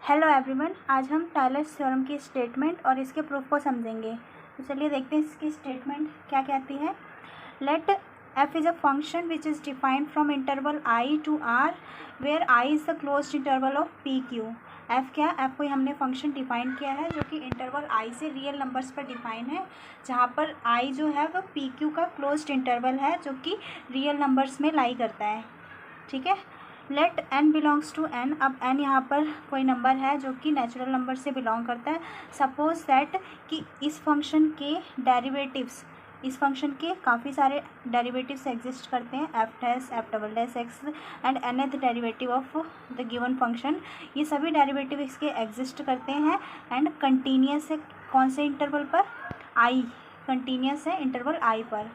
Hello everyone, आज हम टायलर्स theorem की स्टेटमेंट और इसके प्रूफ को समझेंगे। तो चलिए देखते हैं इसकी स्टेटमेंट क्या कहती है। Let f is a function which is defined from interval i to r where i is the closed interval of p q। f क्या, f कोई हमने फंक्शन डिफाइन किया है जो कि इंटरवल i से रियल नंबर्स पर डिफाइन है, जहाँ पर i जो है वो p q का क्लोज्ड इंटरवल है जो कि रियल नंबर्स में लाई करता है। ठीक है। Let n belongs to n, अब n यहाँ पर कोई नंबर है जो कि नेचुरल नंबर से बिलोंग करता है। सपोज दैट कि इस फंक्शन के डेरिवेटिव्स, इस फंक्शन के काफ़ी सारे डेरिवेटिव्स एग्जिस्ट करते हैं, F dash, F double dash x and nth derivative of the given function. ये सभी डेरिवेटिव इसके एग्जिस्ट करते हैं एंड कंटिन्यूस है कौन से इंटरवल पर, आई, कंटिन्यूस है इंटरवल आई पर।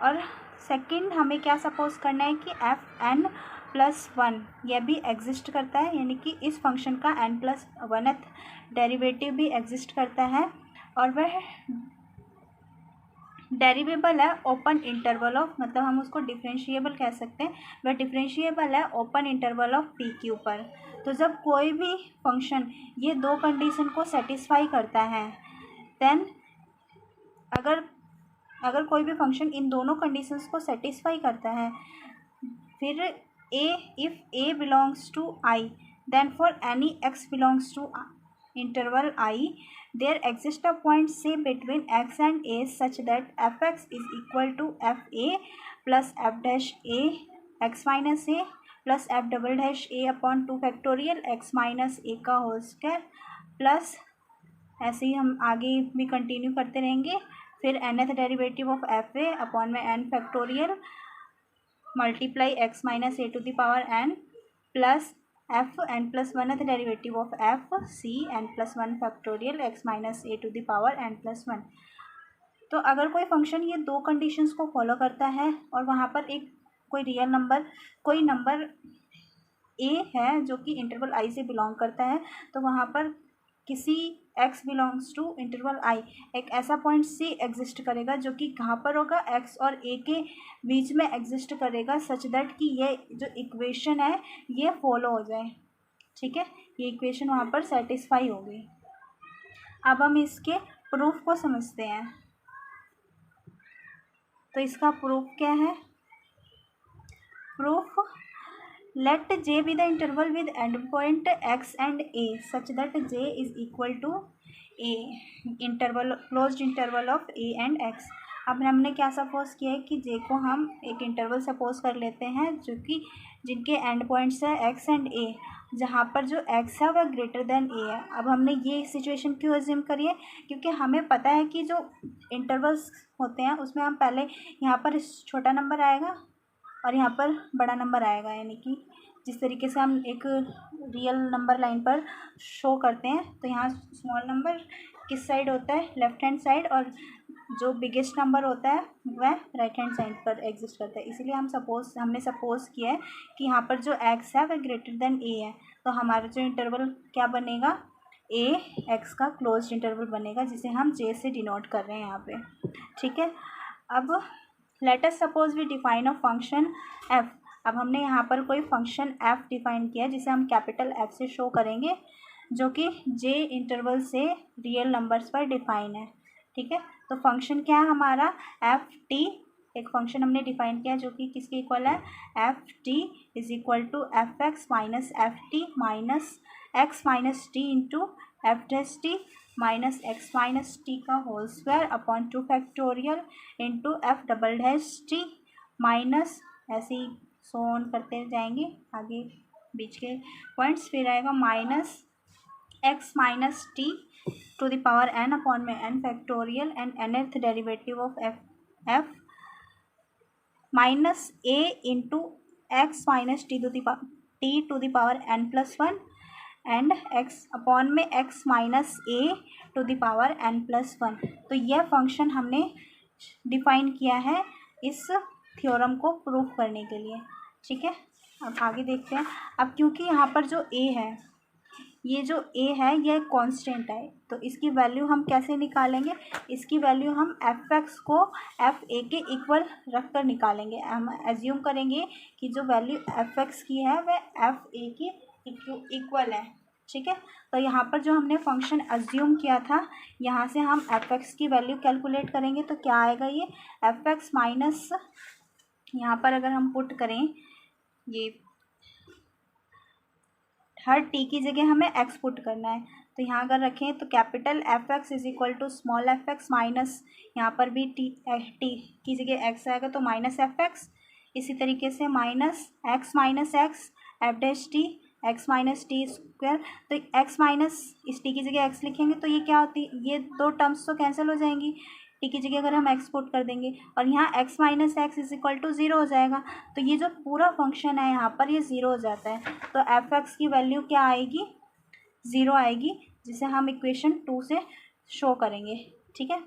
और सेकंड हमें क्या सपोज करना है कि एफ एन प्लस वन यह भी एग्जिस्ट करता है, यानी कि इस फंक्शन का n प्लस वनथ डेरिवेटिव भी एग्जिस्ट करता है और वह डेरिवेबल है ओपन इंटरवल ऑफ, मतलब हम उसको डिफरेंशिएबल कह सकते हैं, वह डिफरेंशिएबल है open interval of P Q पर। तो जब कोई भी फंक्शन ये दो कंडीशन को सेटिस्फाई करता है, देन अगर कोई भी फंक्शन इन दोनों कंडीशंस को सेटिस्फाई करता है, फिर if a belongs to I, then for any x belongs to interval I, there exists a point say between x and a such that fx is equal to fa plus f dash a x minus a plus f double dash a upon 2 factorial x minus a का whole square, plus ऐसे ही हम आगे भी continue करते रहेंगे। फिर nth derivative of F A upon में n factorial multiply X minus A to the power n plus F N plus oneth derivative of F C N plus one factorial X minus A to the power n plus one. तो अगर कोई function ये दो conditions को follow करता है और वहाँ पर एक कोई रियल नंबर, कोई नंबर a है जो कि इंटरवल i से बिलोंग करता है, तो वहाँ पर किसी x belongs to interval i एक ऐसा पॉइंट c एग्जिस्ट करेगा जो कि कहाँ पर होगा, x और a के बीच में एग्जिस्ट करेगा, सच दैट कि ये जो इक्वेशन है ये फॉलो हो जाए। ठीक है, ये इक्वेशन वहाँ पर सेटिस्फाई होगी। अब हम इसके प्रूफ को समझते हैं। तो इसका प्रूफ क्या है। Proof, let j be the interval with endpoint x and a such that j is equal to a interval, closed interval of a and x। अब हमने क्या सपोज किया है कि j को हम एक इंटरवल सपोज कर लेते हैं जो कि जिनके एंड पॉइंट्स है x एंड a, जहाँ पर जो x है वह ग्रेटर देन a है। अब हमने ये सिचुएशन क्यों अज्यूम करी है, क्योंकि हमें पता है कि जो इंटरवल्स होते हैं उसमें हम पहले यहाँ पर छोटा नंबर आएगा और यहाँ पर बड़ा नंबर आएगा, यानी कि जिस तरीके से हम एक रियल नंबर लाइन पर शो करते हैं, तो यहाँ स्मॉल नंबर किस साइड होता है, लेफ्ट हैंड साइड, और जो बिगेस्ट नंबर होता है वह राइट हैंड साइड पर एग्जिस्ट करता है। इसीलिए हमने सपोज किया है कि यहाँ पर जो x है वह ग्रेटर देन a है, तो हमारा जो इंटरवल क्या बनेगा, a x का क्लोज्ड इंटरवल बनेगा, जिसे हम j से डिनोट कर रहे हैं यहाँ पे। ठीक है। अब let us suppose we define a function f। अब हमने यहाँ पर कोई फंक्शन f डिफाइन किया है जिसे हम कैपिटल F से शो करेंगे, जो कि j इंटरवल से रियल नंबर्स पर डिफाइन है। ठीक है, तो फंक्शन क्या है हमारा, एफ टी, एक फंक्शन हमने डिफाइन किया जो कि किसके इक्वल है, F T is equal to F X minus F T minus X minus T into F dash T minus X minus T का whole square upon 2 factorial into F double dash T minus, ऐसे ही so on करते जाएंगे आगे बीच के points, फिर आएगा minus X minus T to the power n upon में n factorial and nth derivative of f minus a into X minus T to the power n plus one and x upon में x minus a to the power n plus one. तो यह function हमने define किया है इस theorem को proof करने के लिए। ठीक है, अब आगे देखते हैं। अब क्योंकि यहाँ पर जो a है, ये जो a है यह कांस्टेंट है, तो इसकी वैल्यू हम कैसे निकालेंगे, इसकी वैल्यू हम एफ एक्स को एफ ए के इक्वल रख कर निकालेंगे। हम एज्यूम करेंगे कि जो वैल्यू एफ एक्स की है वह एफ ए की इक्वल है। ठीक है। तो यहाँ पर जो हमने फंक्शन अज्यूम किया था, यहाँ से हम एफ एक्स की वैल्यू कैलकुलेट करेंगे तो क्या आएगा, ये एफ एक्स माइनस, यहाँ पर अगर हम पुट करें ये हर टी की जगह हमें एक्स पुट करना है, तो यहाँ अगर रखें तो capital F X is equal to small F X minus, यहाँ पर भी टी की जगह एक्स आएगा तो माइनस एफ एक्स, इसी तरीके से minus x F dash T x minus T square. तो एक्स माइनस इस टी की जगह एक्स लिखेंगे तो ये क्या होती है, ये दो टर्म्स तो कैंसिल हो जाएंगी, टी की जगह अगर हम एक्स पुट कर देंगे और यहाँ X minus X is equal to zero हो जाएगा, तो ये जो पूरा फंक्शन है यहाँ पर ये ज़ीरो हो जाता है। तो एफ एक्स की वैल्यू क्या आएगी, ज़ीरो आएगी, जिसे हम इक्वेशन 2 से शो करेंगे। ठीक है,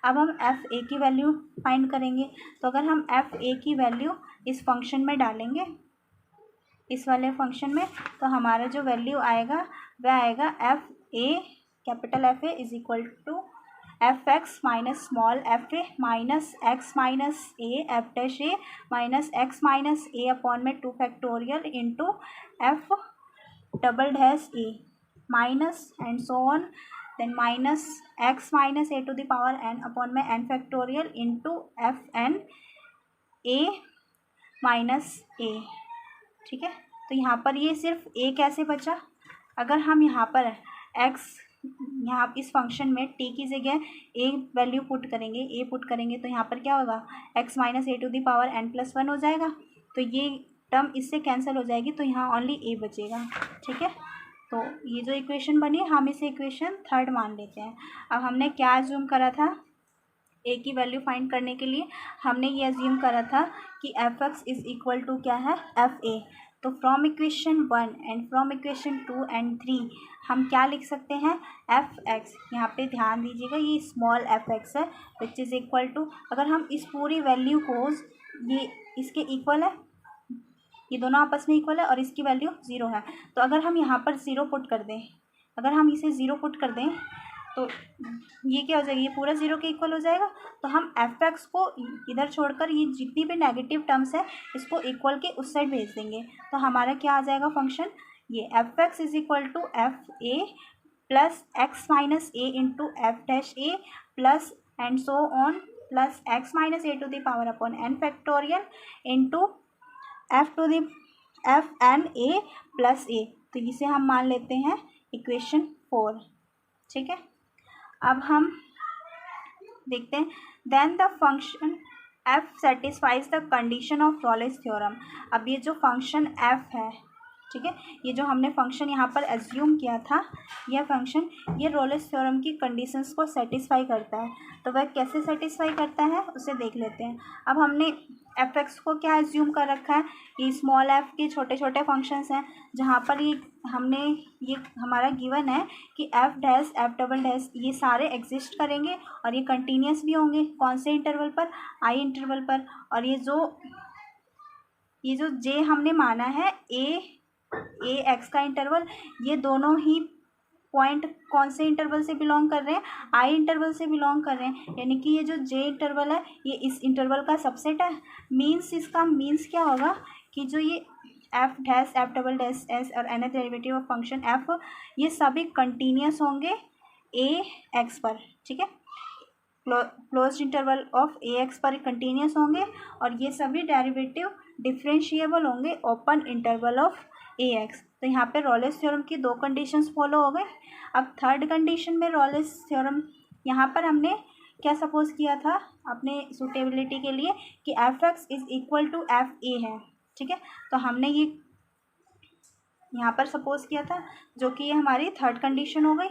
अब हम एफ ए की वैल्यू फाइंड करेंगे। तो अगर हम एफ ए की वैल्यू इस फंक्शन में डालेंगे, इस वाले फंक्शन में, तो हमारा जो वैल्यू आएगा वह आएगा F A, capital F A is equal to F X minus small F A minus X minus A F dash A minus X minus A upon में 2 factorial into F double dash A minus and so on, then minus X minus A to the power N upon में N factorial into F N A minus A. ठीक है, तो यहाँ पर ये सिर्फ ए कैसे बचा, अगर हम यहाँ पर एक्स, यहाँ इस फंक्शन में टी की जगह ए वैल्यू पुट करेंगे, ए पुट करेंगे तो यहाँ पर क्या होगा, X minus A to the power N plus 1 हो जाएगा, तो ये टर्म इससे कैंसिल हो जाएगी, तो यहाँ ओनली ए बचेगा। ठीक है, तो ये जो इक्वेशन बनी हम इसे इक्वेशन 3 मान लेते हैं। अब हमने क्या अज्यूम करा था, ए की वैल्यू फाइंड करने के लिए हमने ये अज्यूम करा था कि F X is equal to क्या है, एफ ए। तो from equation 1 and from equation 2 and 3 हम क्या लिख सकते हैं, एफ एक्स, यहाँ पे ध्यान दीजिएगा ये स्मॉल एफ एक्स है विच इज़ इक्वल टू, अगर हम इस पूरी वैल्यू को, ये इसके इक्वल है, ये दोनों आपस में इक्वल है और इसकी वैल्यू 0 है, तो अगर हम यहाँ पर 0 पुट कर दें, अगर हम इसे 0 पुट कर दें तो ये क्या हो जाएगा, ये पूरा 0 के इक्वल हो जाएगा। तो हम एफ एक्स को इधर छोड़कर ये जितनी भी नेगेटिव टर्म्स है इसको इक्वल के उस साइड भेज देंगे, तो हमारा क्या आ जाएगा फंक्शन, ये F X is equal to F A plus X minus A into F dash A plus and so on plus X minus A to the power upon N factorial into F to the F N A plus A. तो इसे हम मान लेते हैं equation 4। ठीक है, अब हम देखते हैं, then the function F satisfies the condition of Rolle's theorem. अब ये जो फंक्शन एफ है, ठीक है, ये जो हमने फंक्शन यहाँ पर एज्यूम किया था, यह फंक्शन ये रॉलेस थ्योरम की कंडीशंस को सेटिस्फाई करता है। तो वह कैसे सेटिस्फाई करता है उसे देख लेते हैं। अब हमने एफ एक्स को क्या एज्यूम कर रखा है, ये स्मॉल एफ के छोटे छोटे फंक्शंस हैं, जहाँ पर ये हमने, ये हमारा गिवन है कि F dash F double dash ये सारे एग्जिस्ट करेंगे और ये कंटिन्यूस भी होंगे, कौन से इंटरवल पर, आई इंटरवल पर। और ये जो जे हमने माना है ए एक्स का इंटरवल, ये दोनों ही पॉइंट कौन से इंटरवल से बिलोंग कर रहे हैं, आई इंटरवल से बिलोंग कर रहे हैं, यानी कि ये जो जे इंटरवल है ये इस इंटरवल का सबसेट है। मीन्स इसका मीन्स क्या होगा कि जो ये F dash F double dash S और N derivative of function F, ये सभी कंटिन्यूस होंगे ए एक्स पर। ठीक है, closed interval of A X पर कंटिन्यूस होंगे और ये सभी डेरिवेटिव डिफरेंशिएबल होंगे open interval of A X. तो यहाँ पे रॉलेस थ्योरम की 2 कंडीशंस फॉलो हो गए। अब थर्ड कंडीशन में रॉलेस थ्योरम, यहाँ पर हमने क्या सपोज किया था अपने सूटेबिलिटी के लिए कि F X is equal to F A है। ठीक है, तो हमने ये यहाँ पर सपोज किया था, जो कि ये हमारी थर्ड कंडीशन हो गई।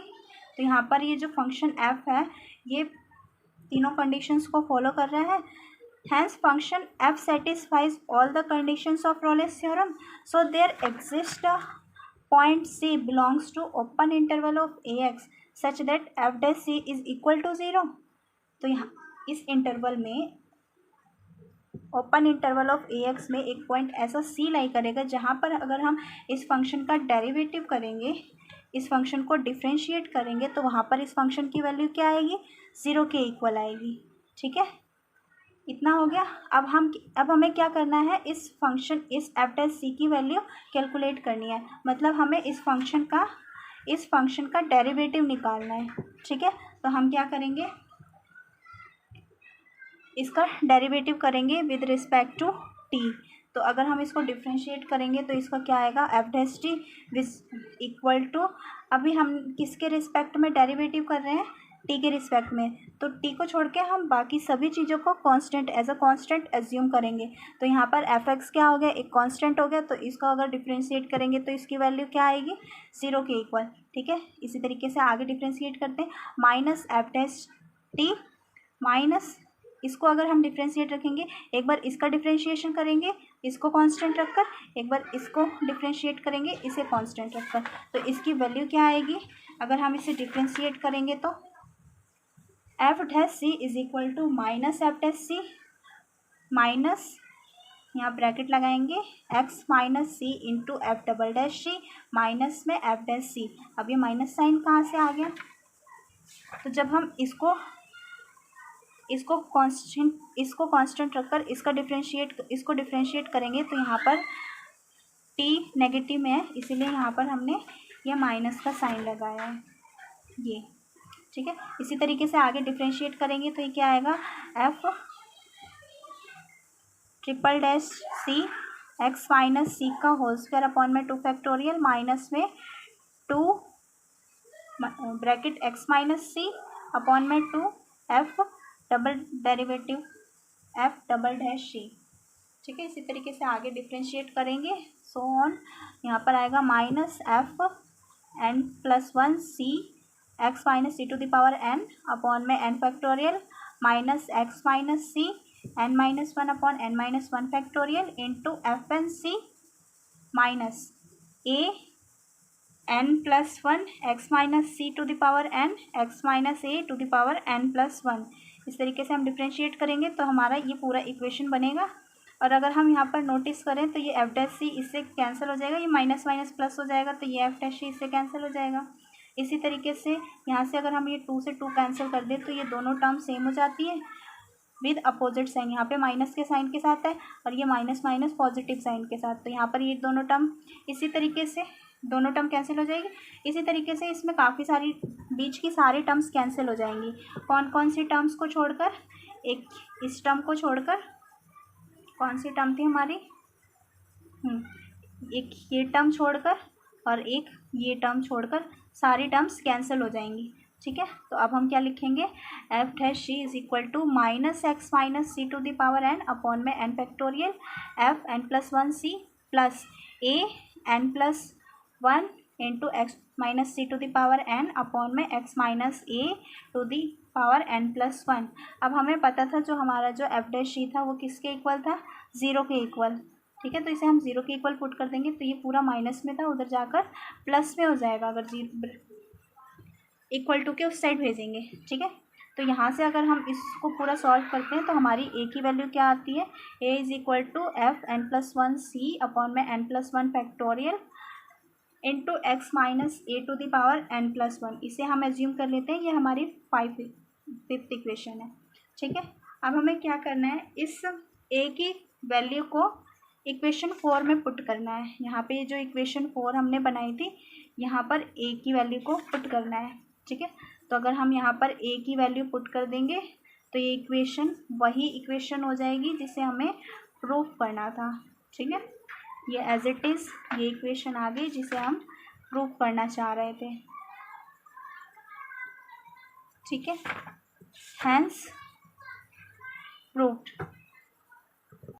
तो यहाँ पर ये जो फंक्शन एफ है ये तीनों कंडीशंस को फॉलो कर रहा है। Hence function f satisfies all the conditions of Rolle's theorem. So there exists a point C belongs to open interval of ax such that f dash c is equal to 0. तो यहाँ इस interval में, open interval of ax में एक point ऐसा c लाई करेगा जहाँ पर अगर हम इस फंक्शन का डेरिवेटिव करेंगे, इस फंक्शन को डिफ्रेंशिएट करेंगे, तो वहाँ पर इस फंक्शन की वैल्यू क्या आएगी, 0 के इक्वल आएगी। ठीक है, इतना हो गया। अब हमें क्या करना है, इस फंक्शन इस एफ डैश सी की वैल्यू कैलकुलेट करनी है। मतलब हमें इस फंक्शन का इस फंक्शन का डेरिवेटिव निकालना है, ठीक है। तो हम क्या करेंगे, इसका डेरिवेटिव करेंगे विद रिस्पेक्ट टू टी। तो अगर हम इसको डिफ्रेंशिएट करेंगे तो इसका क्या आएगा, F dash T which equal to, अभी हम किसके रिस्पेक्ट में डेरिवेटिव कर रहे हैं, टी के रिस्पेक्ट में। तो टी को छोड़ के हम बाकी सभी चीज़ों को constant as a constant assume करेंगे। तो यहाँ पर एफ एक्स क्या हो गया, एक कांस्टेंट हो गया। तो इसका अगर डिफ्रेंशिएट करेंगे तो इसकी वैल्यू क्या आएगी, 0 के इक्वल, ठीक है। इसी तरीके से आगे डिफ्रेंशिएट करते हैं, minus F dash T minus, इसको अगर हम डिफ्रेंशिएट रखेंगे, एक बार इसका डिफ्रेंशिएशन करेंगे इसको कांस्टेंट रखकर, एक बार इसको डिफ्रेंशिएट करेंगे इसे कांस्टेंट रखकर। तो इसकी वैल्यू क्या आएगी, अगर हम इसे डिफ्रेंशिएट करेंगे तो F dash C is equal to minus F dash C minus, यहाँ ब्रैकेट लगाएंगे, X minus C into F double dash C minus में एफ डैश सी। अब ये माइनस साइन कहाँ से आ गया, तो जब हम इसको कांस्टेंट रखकर इसको डिफ्रेंशिएट करेंगे तो यहाँ पर टी नेगेटिव में है, इसीलिए यहाँ पर हमने ये माइनस का साइन लगाया है, ये ठीक है। इसी तरीके से आगे डिफ्रेंशिएट करेंगे तो ये क्या आएगा, F triple dash C X minus सी का होल स्क्वायर अपॉन में 2 फैक्टोरियल माइनस में 2 bracket X minus C upon में 2 F double derivative F double dash C, ठीक है। इसी तरीके से आगे डिफ्रेंशिएट करेंगे, सो ऑन, यहाँ पर आएगा minus F N plus 1 C X minus C to the power N upon में N factorial minus X minus C N minus 1 upon N minus 1 factorial into F N C minus A N plus 1 X minus C to the power N X minus A to the power N plus 1। इस तरीके से हम differentiate करेंगे तो हमारा ये पूरा equation बनेगा। और अगर हम यहाँ पर नोटिस करें तो ये एफ डैश सी इससे कैंसिल हो जाएगा, ये माइनस माइनस प्लस हो जाएगा, तो ये एफ डैश सी इससे कैंसिल हो जाएगा। इसी तरीके से यहाँ से अगर हम ये 2 से 2 कैंसिल कर दें तो ये दोनों टर्म सेम हो जाती है विद अपोजिट साइन, यहाँ पे माइनस के साइन के साथ है और ये माइनस माइनस पॉजिटिव साइन के साथ। तो यहाँ पर ये दोनों टर्म, इसी तरीके से दोनों टर्म कैंसिल हो जाएगी। इसी तरीके से इसमें काफ़ी सारी बीच की सारी टर्म्स कैंसिल हो जाएंगी। कौन कौन सी टर्म्स को छोड़कर, एक इस टर्म को छोड़कर, कौन सी टर्म थी हमारी, एक ये टर्म छोड़कर और एक ये टर्म छोड़कर सारी टर्म्स कैंसिल हो जाएंगी, ठीक है। तो अब हम क्या लिखेंगे, F dash C is equal to minus X minus C to the power N upon में N factorial F N plus 1 C plus A N plus 1 into X minus C to the power N upon में X minus A to the power N plus 1। अब हमें पता था जो हमारा जो F dash सी था वो किसके इक्वल था, 0 के इक्वल, ठीक है। तो इसे हम 0 के इक्वल पुट कर देंगे तो ये पूरा माइनस में था, उधर जाकर प्लस में हो जाएगा अगर इक्वल टू के उस साइड भेजेंगे, ठीक है। तो यहाँ से अगर हम इसको पूरा सॉल्व करते हैं तो हमारी ए की वैल्यू क्या आती है, A is equal to F N plus 1 C upon में N plus 1 factorial into X minus A to the power N plus 1। इसे हम एज्यूम कर लेते हैं ये हमारी 5th इक्वेशन है, ठीक है। अब हमें क्या करना है, इस ए की वैल्यू को इक्वेशन 4 में पुट करना है। यहाँ पे जो इक्वेशन 4 हमने बनाई थी यहाँ पर ए की वैल्यू को पुट करना है, ठीक है। तो अगर हम यहाँ पर ए की वैल्यू पुट कर देंगे तो ये इक्वेशन वही इक्वेशन हो जाएगी जिसे हमें प्रूफ करना था, ठीक है। ये एज इट इज़ ये इक्वेशन आ गई जिसे हम प्रूफ करना चाह रहे थे, ठीक है। Hence proved.